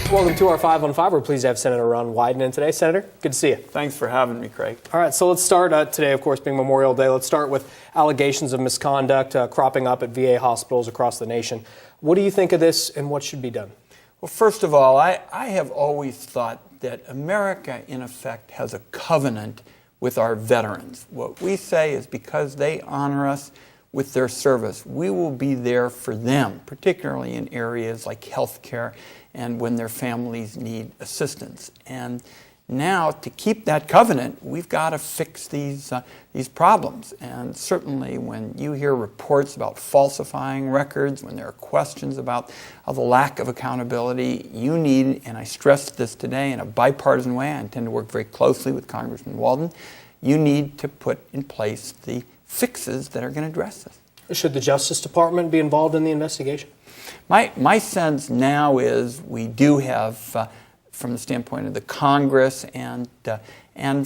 Welcome to our 5 on 5. We're pleased to have Senator Ron Wyden in today. Senator, good to see you. Thanks for having me, Craig. All right, so let's start today, of course, being Memorial Day. Let's start with allegations of misconduct cropping up at VA hospitals across the nation. What do you think of this and what should be done? Well, first of all, I have always thought that America, in effect, has a covenant with our veterans. What we say is because they honor us with their service, we will be there for them, particularly in areas like health care and when their families need assistance. And now, to keep that covenant, we've got to fix these problems. And certainly when you hear reports about falsifying records, when there are questions about the lack of accountability, you need, and I stressed this today in a bipartisan way, I intend to work very closely with Congressman Wyden, you need to put in place the fixes that are going to address this. Should the Justice Department be involved in the investigation? My sense now is we do have, from the standpoint of the Congress and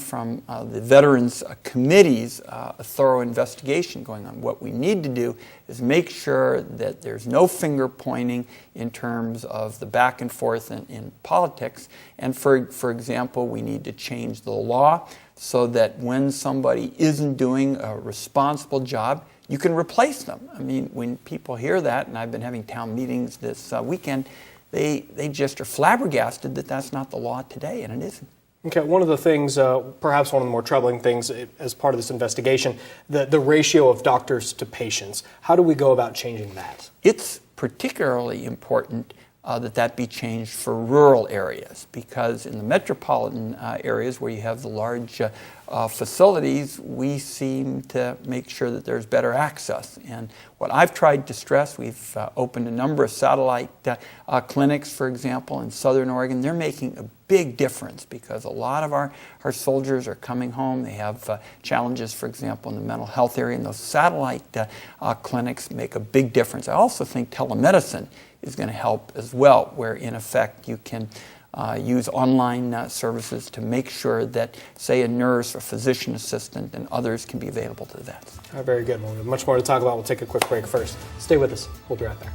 from the Veterans Committees, a thorough investigation going on. What we need to do is make sure that there's no finger pointing in terms of the back and forth in politics. And for example, we need to change the law so that when somebody isn't doing a responsible job, you can replace them. I mean, when people hear that, and I've been having town meetings this weekend, they just are flabbergasted that that's not the law today, and it isn't. Okay, one of the things, perhaps one of the more troubling things as part of this investigation, the ratio of doctors to patients. How do we go about changing that? It's particularly important that be changed for rural areas, because in the metropolitan areas where you have the large facilities, we seem to make sure that there's better access. And what I've tried to stress, we've opened a number of satellite clinics, for example, in Southern Oregon. They're making a big difference because a lot of our soldiers are coming home. They have challenges, for example, in the mental health area, and those satellite clinics make a big difference. I also think telemedicine is going to help as well, where in effect you can use online services to make sure that, say, a nurse or physician assistant and others can be available to the vets. All right, very good. Well, we have much more to talk about. We'll take a quick break first. Stay with us. We'll be right back.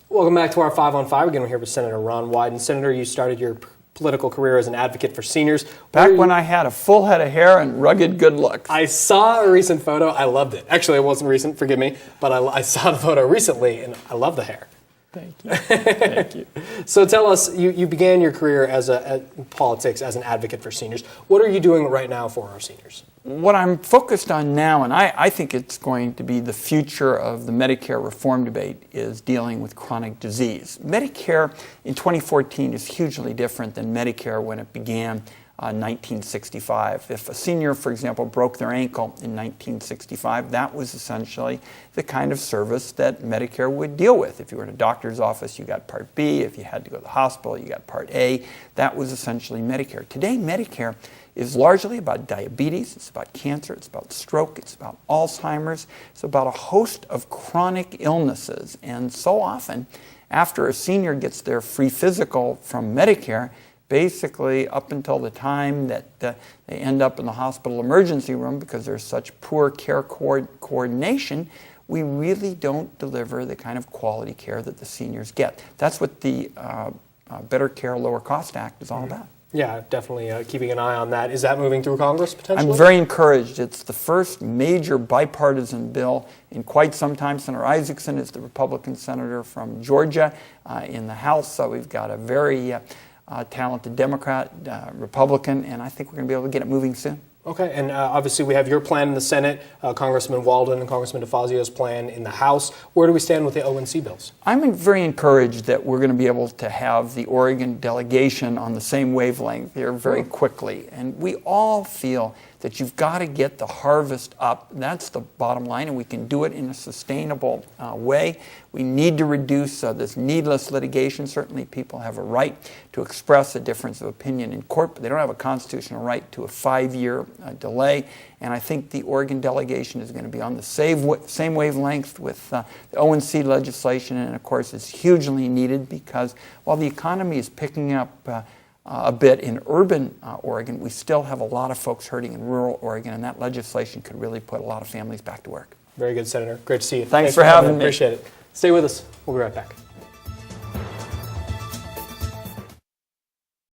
Welcome back to our 5 on 5. Again, we're here with Senator Ron Wyden. Senator, you started your political career as an advocate for seniors. Back when I had a full head of hair and rugged good looks. I saw a recent photo. I loved it. Actually, it wasn't recent, forgive me, but I saw the photo recently, and I love the hair. Thank you. Thank you. So tell us, you began your career in politics as an advocate for seniors. What are you doing right now for our seniors? What I'm focused on now, and I think it's going to be the future of the Medicare reform debate, is dealing with chronic disease. Medicare in 2014 is hugely different than Medicare when it began in 1965. If a senior, for example, broke their ankle in 1965, that was essentially the kind of service that Medicare would deal with. If you were in a doctor's office, you got Part B. If you had to go to the hospital, you got Part A. That was essentially Medicare. Today, Medicare is largely about diabetes, it's about cancer, it's about stroke, it's about Alzheimer's, it's about a host of chronic illnesses. And so often, after a senior gets their free physical from Medicare, basically up until the time that they end up in the hospital emergency room because there's such poor care coordination, we really don't deliver the kind of quality care that the seniors get. That's what the Better Care, Lower Cost Act is all about. Yeah, definitely keeping an eye on that. Is that moving through Congress potentially? I'm very encouraged. It's the first major bipartisan bill in quite some time. Senator Isaacson is the Republican senator from Georgia. In the House, we've got a very talented Democrat, Republican, and I think we're going to be able to get it moving soon. Okay, and obviously we have your plan in the Senate, Congressman Wyden and Congressman DeFazio's plan in the House. Where do we stand with the ONC bills? I'm very encouraged that we're going to be able to have the Oregon delegation on the same wavelength here very quickly. And we all feel that you've got to get the harvest up. That's the bottom line, and we can do it in a sustainable way. We need to reduce this needless litigation. Certainly people have a right to express a difference of opinion in court, but they don't have a constitutional right to a 5-year delay. And I think the Oregon delegation is going to be on the same wavelength with the ONC legislation, and of course it's hugely needed because while the economy is picking up a bit in urban Oregon, we still have a lot of folks hurting in rural Oregon, and that legislation could really put a lot of families back to work. Very good, Senator. Great to see you. Thanks for having me. Appreciate it. Stay with us. We'll be right back.